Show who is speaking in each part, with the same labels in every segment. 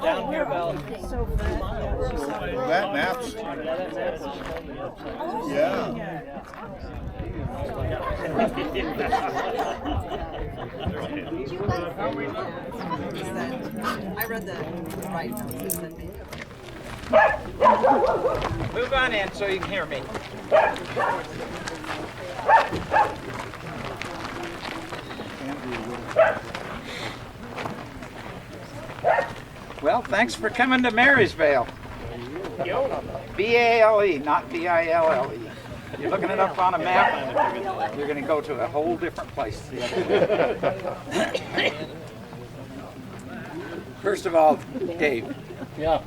Speaker 1: down here about
Speaker 2: That maps. Yeah.
Speaker 3: I read the right notes.
Speaker 1: Move on in so you can hear me. Well, thanks for coming to Marysvale. B-A-L-E, not B-I-L-L-E. You're looking it up on a map, you're going to go to a whole different place. First of all, Dave.
Speaker 4: Yeah.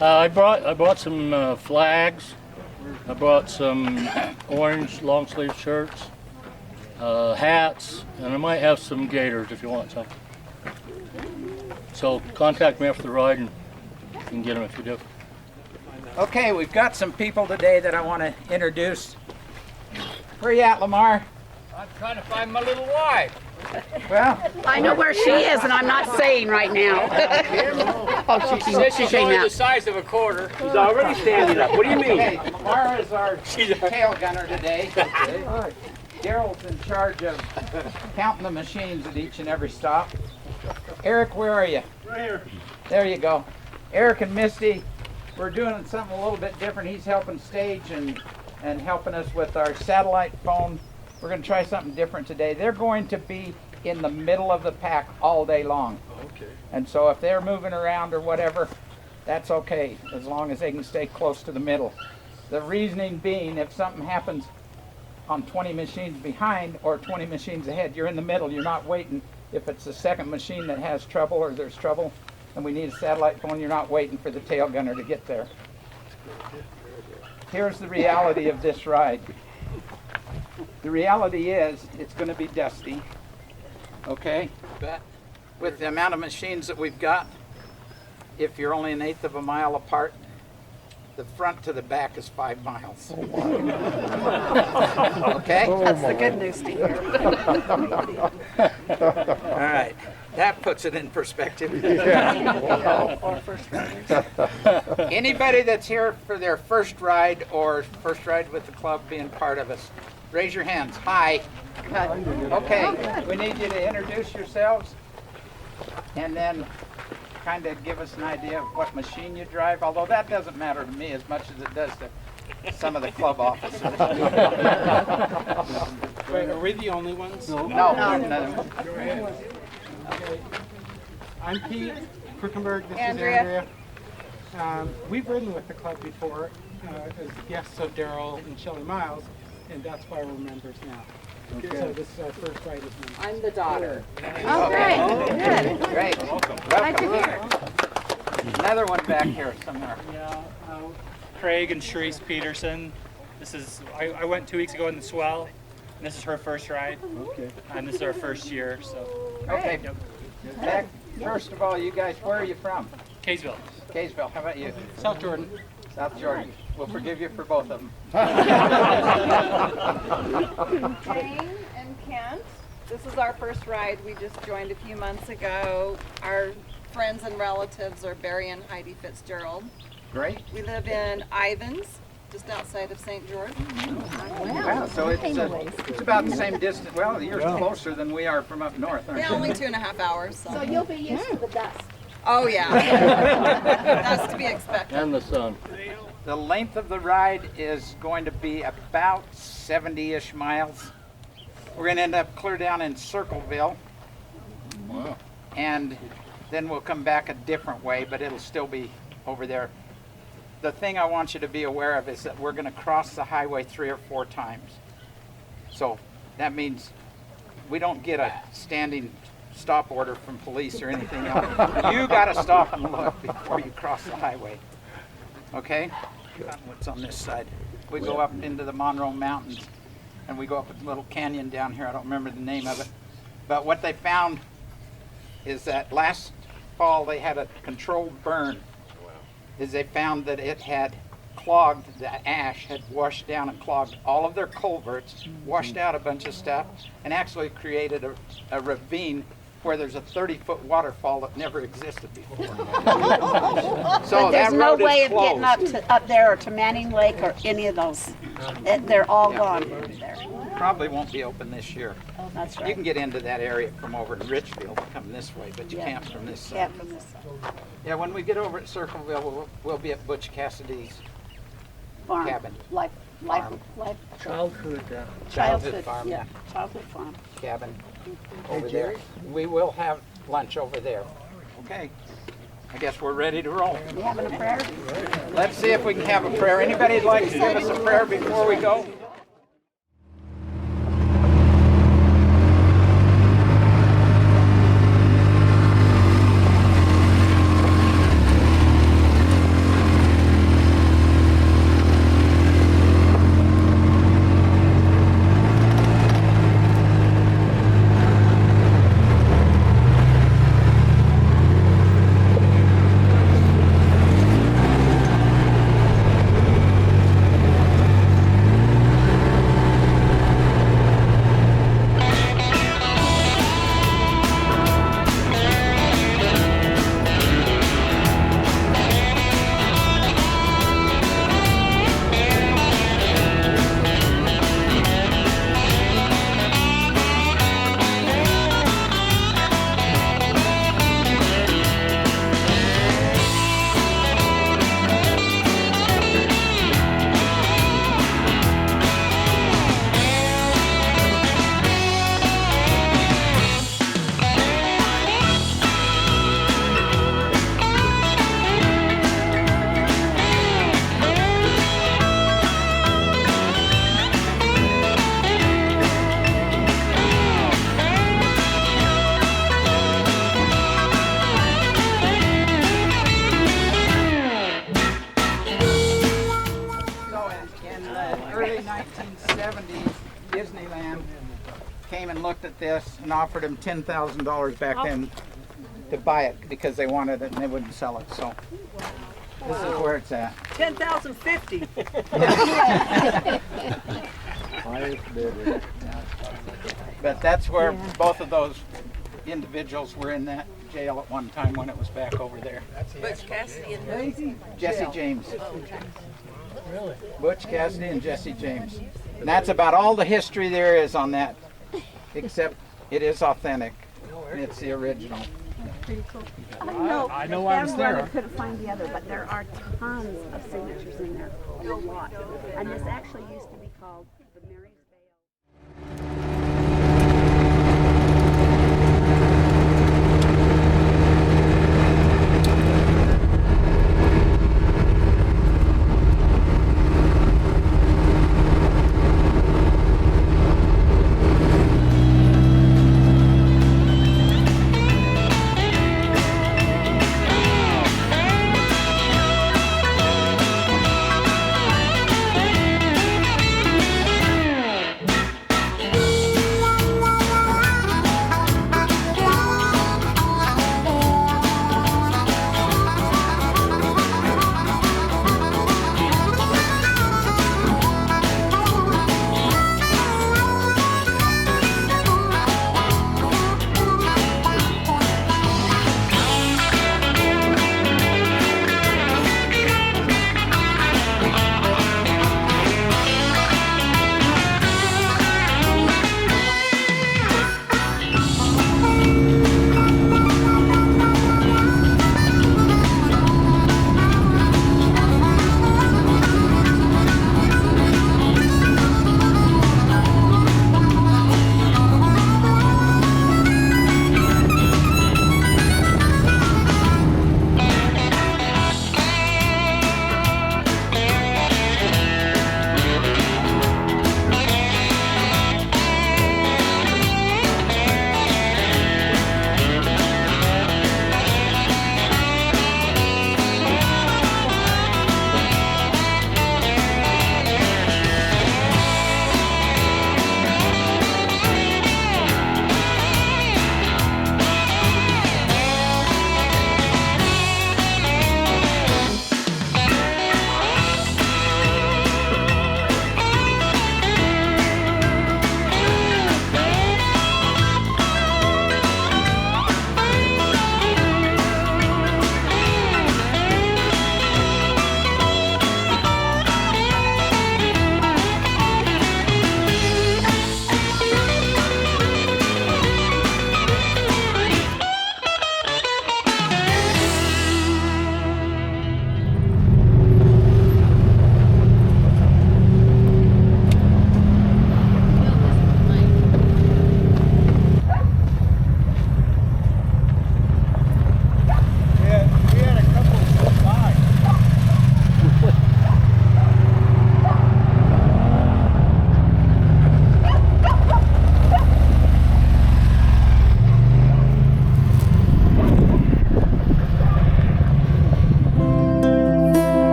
Speaker 4: I brought some flags. I brought some orange long sleeve shirts, hats, and I might have some gaiters if you want some. So contact me after the ride and you can get them if you do.
Speaker 1: Okay, we've got some people today that I want to introduce. Where you at, Lamar?
Speaker 5: I'm trying to find my little wife.
Speaker 1: Well,
Speaker 6: I know where she is, and I'm not saying right now. Oh,
Speaker 5: She says she's
Speaker 6: came
Speaker 5: only
Speaker 6: out.
Speaker 5: the size of a quarter. She's already standing up. What do you mean?
Speaker 1: okay, Lamar is our tail gunner today. Daryl's in charge of counting the machines at each and every stop. Eric, where are you?
Speaker 2: Right here.
Speaker 1: There you go. Eric and Misty, we're doing something a little bit different. He's helping stage and helping us with our satellite phone. We're going to try something different today. They're going to be in the middle of the pack all day long.
Speaker 2: Okay.
Speaker 1: And so if they're moving around or whatever, that's okay, as long as they can stay close to the middle. The reasoning being, if something happens on 20 machines behind or 20 machines ahead, you're in the middle, you're not waiting. If it's the second machine that has trouble or there's trouble and we need a satellite phone, you're not waiting for the tail gunner to get there. Here's the reality of this ride. The reality is it's going to be dusty, okay? With the amount of machines that we've got, if you're only 1/8 of a mile apart, the front to the back is 5 miles. Okay?
Speaker 3: That's the good news to hear.
Speaker 1: All right. That puts it in perspective. Anybody that's here for their first ride or first ride with the club being part of us, raise your hands. Hi. Okay. We need you to introduce yourselves and then kind of give us an idea of what machine you drive, although that doesn't matter to me as much as it does to some of the club officers.
Speaker 7: Wait, are we the only ones?
Speaker 1: No.
Speaker 7: Okay. I'm Pete Krickenberg. This
Speaker 3: Andrea.
Speaker 7: is Andrea. We've ridden with the club before as guests of Daryl and Shelley Miles, and that's why we're members now. Okay. So this is our first ride as members.
Speaker 3: I'm the daughter.
Speaker 6: Oh, great. Good.
Speaker 1: Great.
Speaker 6: Glad to hear.
Speaker 1: Another one back here somewhere.
Speaker 8: Yeah, Craig and Sharice Peterson. I went 2 weeks ago in the swell, and this is her first ride.
Speaker 2: Okay.
Speaker 8: And this is our first year, so.
Speaker 1: Okay. Jack, first of all, you guys, where are you from?
Speaker 8: Kaysville.
Speaker 1: Kaysville. How about you?
Speaker 7: South Jordan.
Speaker 1: South Jordan. We'll forgive you for both of them.
Speaker 3: Jane and Kent. This is our first ride. We just joined a few months ago. Our friends and relatives are Barry and Heidi Fitzgerald.
Speaker 1: Great.
Speaker 3: We live in Ivans, just outside of St. George.
Speaker 1: Wow. So it's about the same distance. Well, you're closer than we are from up north, aren't
Speaker 3: Yeah,
Speaker 1: you?
Speaker 3: only 2.5 hours.
Speaker 6: So you'll be used to the dust.
Speaker 3: Oh yeah, that's to be expected.
Speaker 4: And the sun.
Speaker 1: The length of the ride is going to be about 70-ish miles. We're going to end up clear down in Circleville.
Speaker 4: Wow.
Speaker 1: And then we'll come back a different way, but it'll still be over there. The thing I want you to be aware of is that we're going to cross the highway 3 or 4 times. So that means we don't get a standing stop order from police or anything else. You got to stop and look before you cross the highway. Okay? What's on this side? We go up into the Monroe Mountains and we go up a little canyon down here. I don't remember the name of it. But what they found is that last fall they had a controlled burn. Is they found that it had clogged, the ash had washed down and clogged all of their culverts, washed out a bunch of stuff, and actually created a ravine where there's a 30-foot waterfall that never existed before. So
Speaker 6: But there's
Speaker 1: that
Speaker 6: no
Speaker 1: road
Speaker 6: way
Speaker 1: is
Speaker 6: of getting
Speaker 1: closed.
Speaker 6: up there or to Manning Lake or any of those. They're all gone over there.
Speaker 1: Probably won't be open this year.
Speaker 6: Oh, that's
Speaker 1: You
Speaker 6: right.
Speaker 1: can get into that area from over in Richfield, come this way, but you
Speaker 6: Yeah.
Speaker 1: can't from this side.
Speaker 6: Yeah, from this side.
Speaker 1: Yeah, when we get over at Circleville, we'll be at Butch Cassidy's
Speaker 6: Farm.
Speaker 1: Cabin.
Speaker 6: Life,
Speaker 4: Childhood.
Speaker 1: childhood farm.
Speaker 6: Yeah, childhood farm.
Speaker 1: Cabin over there. We will have lunch over there. Okay. I guess we're ready to roll.
Speaker 6: You having a prayer?
Speaker 1: Let's see if we can have a prayer. Anybody like to give us a prayer before we go? Early 1970s, Disneyland came and looked at this and offered him $10,000 back then to buy it because they wanted it and they wouldn't sell it. So this is where it's at.
Speaker 2: 10,050.
Speaker 1: But that's where both of those individuals were in that jail at one time when it was back over there.
Speaker 2: Butch Cassidy and
Speaker 1: Jesse James. Butch Cassidy and Jesse James. And that's about all the history there is on that, except it is authentic. It's the original.
Speaker 6: I know I was there. I couldn't find the other, but there are tons of signatures in there. A lot. And this actually used to be called the Marysvale.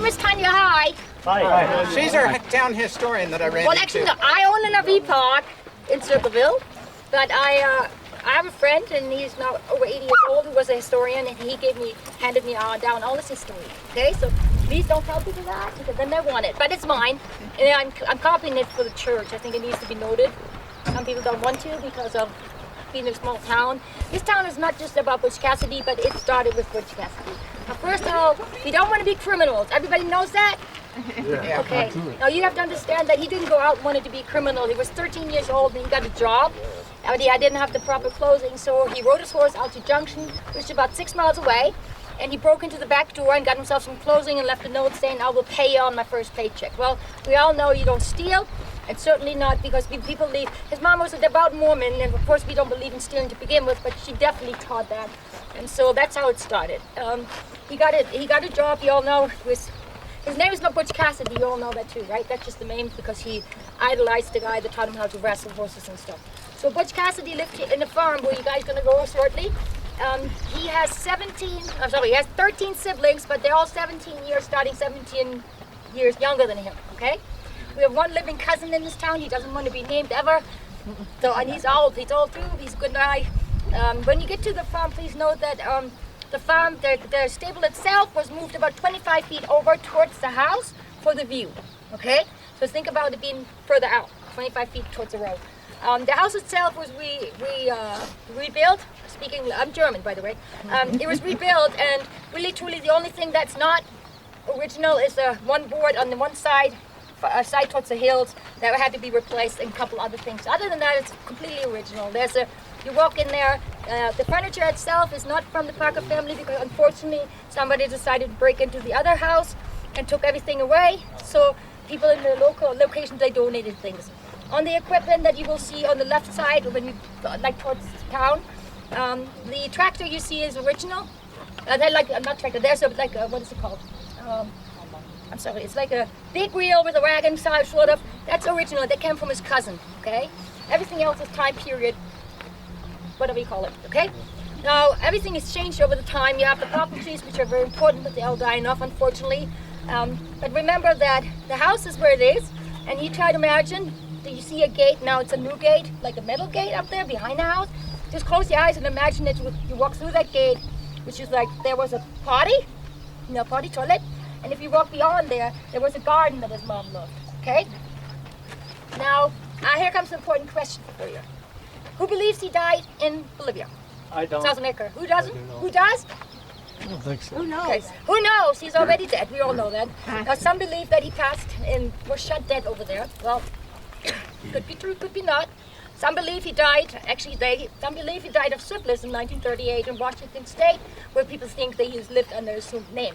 Speaker 9: name is Tanya. Hi.
Speaker 4: Hi.
Speaker 1: She's our town historian that I ran
Speaker 9: Well,
Speaker 1: into.
Speaker 9: actually, no, I own an RV park in Circleville, but I have a friend, and he's now over 80 years old, who was a historian, and he handed me down all his history. Okay, so please don't tell people that, because then they want it. But it's mine, and I'm copying it for the church. I think it needs to be noted. Some people don't want to because of being in a small town. This town is not just about Butch Cassidy, but it started with Butch Cassidy. Now, first of all, we don't want to be criminals. Everybody knows that?
Speaker 1: Yeah.
Speaker 9: Okay. Now you have to understand that he didn't go out and wanted to be a criminal. He was 13 years old and he got a job. I didn't have the proper clothing, so he rode his horse out to Junction, which is about 6 miles away, and he broke into the back door and got himself some clothing and left a note saying, "I will pay you on my first paycheck." Well, we all know you don't steal, and certainly not because people leave. His mom was a devout Mormon, and of course we don't believe in stealing to begin with, but she definitely taught that, and so that's how it started. He got a job. You all know his name is not Butch Cassidy. You all know that too, right? That's just the name because he idolized the guy that taught him how to wrestle horses and stuff. So Butch Cassidy lived in a farm where you guys gonna go shortly. He has 13 siblings, but they're all 17 years, starting 17 years younger than him, okay? We have one living cousin in this town. He doesn't want to be named ever. So, and he's old too. He's a good guy. When you get to the farm, please note that the farm, the stable itself was moved about 25 feet over towards the house for the view, okay? So think about it being further out, 25 feet towards the road. The house itself was rebuilt. Speaking, I'm German, by the way. It was rebuilt, and really, truly, the only thing that's not original is one board on the one side, side towards the hills, that had to be replaced, and a couple other things. Other than that, it's completely original. You walk in there, the furniture itself is not from the Parker family because unfortunately somebody decided to break into the other house and took everything away. So people in the local locations, they donated things. On the equipment that you will see on the left side when you like towards town, the tractor you see is original. Not tractor, there's what is it called? I'm sorry, it's like a big wheel with a wagon side sort of. That's original, that came from his cousin, okay? Everything else is time period, whatever you call it, okay? Now, everything has changed over the time. You have the poplar trees, which are very important, but they're all dying off, unfortunately. But remember that the house is where it is, and you try to imagine, do you see a gate? Now it's a new gate, like a metal gate up there behind the house. Just close your eyes and imagine that you walk through that gate, which is like there was a potty toilet, and if you walk beyond there was a garden that his mom loved, okay? Now, here comes an important question for you. Who believes he died in Bolivia?
Speaker 4: I don't.
Speaker 9: South America. Who doesn't? Who does?
Speaker 4: I don't think so.
Speaker 6: Who knows?
Speaker 9: Okay. Who knows? He's already dead. We all know that. Now, some believe that he passed and was shot dead over there. Well, could be true, could be not. Some believe he died, some believe he died of syphilis in 1938 in Washington State, where people think that he lived under his assumed name,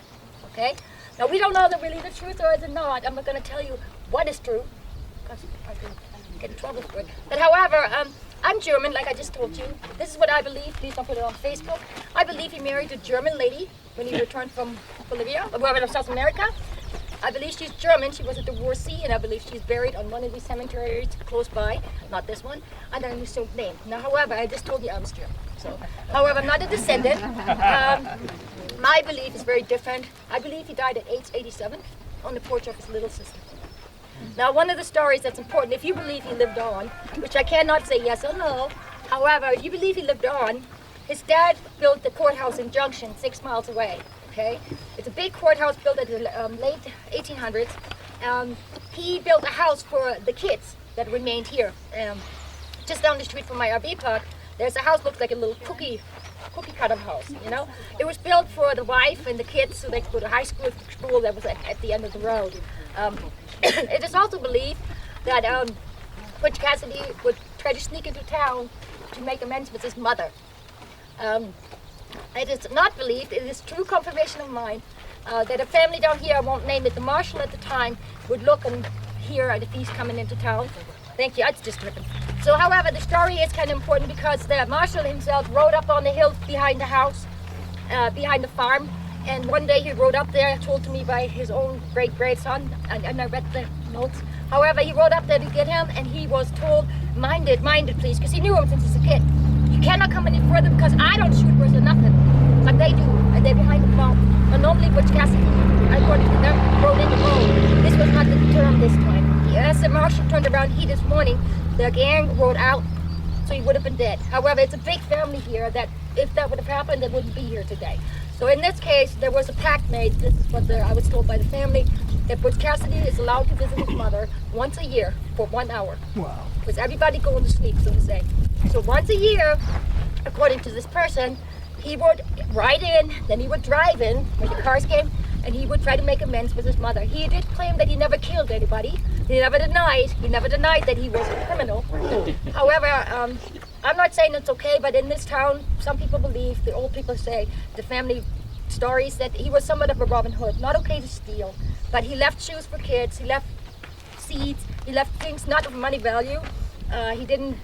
Speaker 9: okay? Now, we don't know really the truth or is it not. I'm not going to tell you what is true, because I could get in trouble for it. But however, I'm German, like I just told you. This is what I believe. Please don't put it on Facebook. I believe he married a German lady when he returned from Bolivia, or South America. I believe she's German. She was a divorcee, and I believe she's buried on one of these cemeteries close by, not this one, under an assumed name. Now, however, I just told you I was German. So, however, I'm not a descendant. My belief is very different. I believe he died at age 87 on the porch of his little sister. Now, one of the stories that's important, if you believe he lived on, which I cannot say yes or no, however, if you believe he lived on, his dad built the courthouse in Junction, 6 miles away. Okay, it's a big courthouse built at the late 1800s. He built a house for the kids that remained here. Just down the street from my RV park, there's a house looks like a little cookie cutter house. You know, it was built for the wife and the kids so they could go to high school that was at the end of the road. It is also believed that Butch Cassidy would try to sneak into town to make amends with his mother. It is not believed, it is true confirmation of mine, that a family down here, I won't name it, the marshal at the time, would look and hear if he's coming into town. Thank you, it's just dripping. So, however, the story is kind of important because the marshal himself rode up on the hill behind the house, behind the farm, and one day he rode up there, told to me by his own great-grandson, and I read the notes. However, he rode up there to get him, and he was told, mind it, please, because he knew him since he was a kid. You cannot come any further because I don't shoot birds or nothing, like they do, and they're behind the farm. And normally Butch Cassidy, according to them, this time. As the marshal turned around, this morning, the gang rode out, so he would have been dead. However, it's a big family here that if that would have happened, they wouldn't be here today. So in this case, there was a pact made. This is what I was told by the family, that Butch Cassidy is allowed to visit his mother once a year for 1 hour. Wow. With everybody going to sleep, so to say. So once a year, according to this person, he would ride in, then he would drive in when the cars came, and he would try to make amends with his mother. He did claim that he never killed anybody. He never denied that he was a criminal. However, I'm not saying it's okay, but in this town, some people believe, the old people say, the family stories, that he was somewhat of a Robin Hood. Not okay to steal, but he left shoes for kids, he left seeds, he left things not of money value. He didn't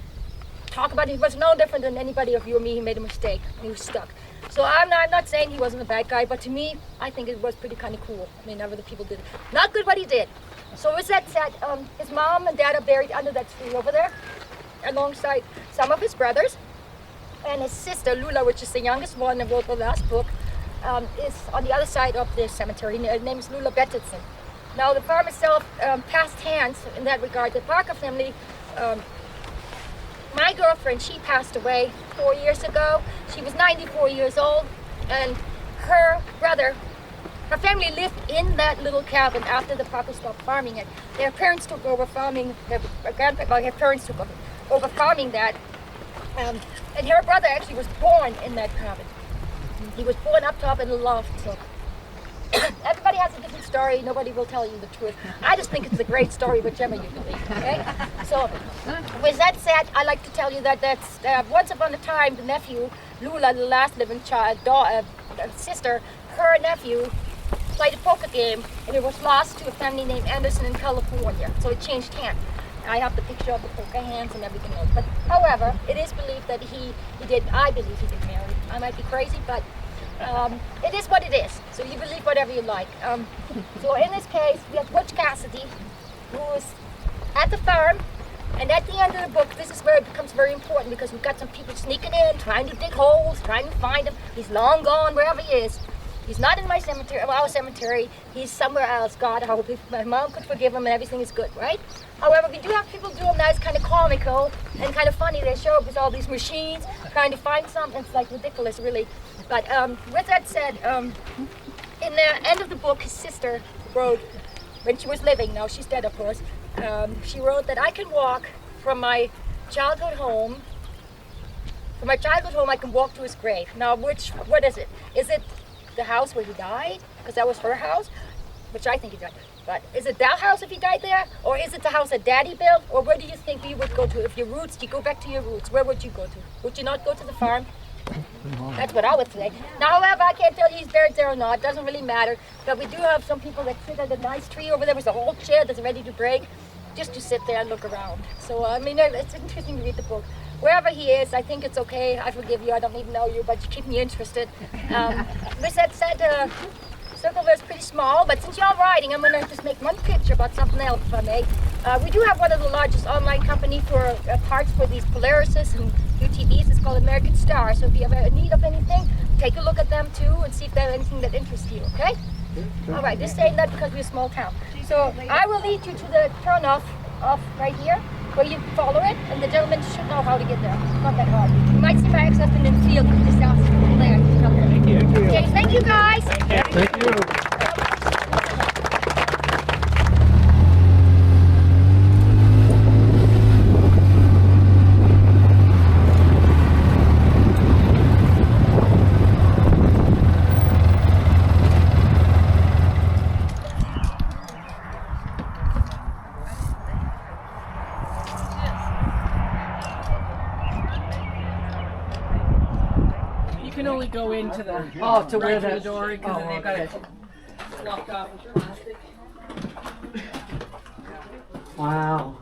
Speaker 9: talk about it. He was no different than anybody of you or me. He made a mistake and he was stuck. So I'm not saying he wasn't a bad guy, but to me, I think it was pretty kind of cool. I mean, other people did it. Not good what he did. So with that said, his mom and dad are buried under that tree over there, alongside some of his brothers. And his sister, Lula, which is the youngest one and wrote the last book, is on the other side of the cemetery. Her name is Lula Bettetson. Now, the farm itself passed hands in that regard. The Parker family, my girlfriend, she passed away 4 years ago. She was 94 years old, and her brother, her family lived in that little cabin after the Parker stopped farming it. Their parents took over farming, their parents took over farming that, and her brother actually was born in that cabin. He was born up top in the loft, so everybody has a different story. Nobody will tell you the truth. I just think it's a great story, whichever you believe, okay? So, with that said, I like to tell you that once upon a time, the nephew, Lula, the last living child, sister, her nephew, played a poker game, and it was lost to a family named Anderson in California. So it changed hands. I have the picture of the poker hands and everything else. But, however, it is believed that I believe he did marry. I might be crazy, but it is what it is. So you believe whatever you like. So in this case, we have Butch Cassidy, who is at the farm. And at the end of the book, this is where it becomes very important, because we've got some people sneaking in, trying to dig holes, trying to find him. He's long gone wherever he is. He's not in my cemetery, our cemetery. He's somewhere else. God, I hope my mom could forgive him and everything is good, right? However, we do have people do him that is kind of comical and kind of funny. They show up with all these machines, trying to find something. It's like ridiculous, really. But with that said, in the end of the book, his sister wrote, when she was living, now she's dead, of course, she wrote that I can walk from my childhood home. From my childhood home, I can walk to his grave. Now, what is it? Is it the house where he died? Because that was her house, which I think he died. But is it that house if he died there? Or is it the house that Daddy built? Or where do you think you would go to? If your roots, you go back to your roots, where would you go to? Would you not go to the farm? That's what I would say. Now, however, I can't tell you he's buried there or not. It doesn't really matter. But we do have some people that sit at a nice tree over there with a whole chair that's ready to break, just to sit there and look around. So, I mean, it's interesting to read the book. Wherever he is, I think it's okay. I forgive you. I don't even know you, but you keep me interested. With that said, Circleville is pretty small, but since y'all riding, I'm going to just make one picture about something else, if I may. We do have one of the largest online companies for parts for these Polarises and UTVs. It's called American Star. So if you ever in need of anything, take a look at them too and see if there's anything that interests you, okay? All right, just saying that because we're a small town. So I will lead you to the turnoff right here, where you follow it, and the gentleman should know how to get there. It's not that hard. You might see my ex-husband in the field. He just asked from there. Thank you. Okay, thank you guys.
Speaker 4: Thank you.
Speaker 2: You can only go into the
Speaker 5: To where
Speaker 2: the
Speaker 5: that
Speaker 2: door because then they've got it blocked off with plastic.
Speaker 5: Wow.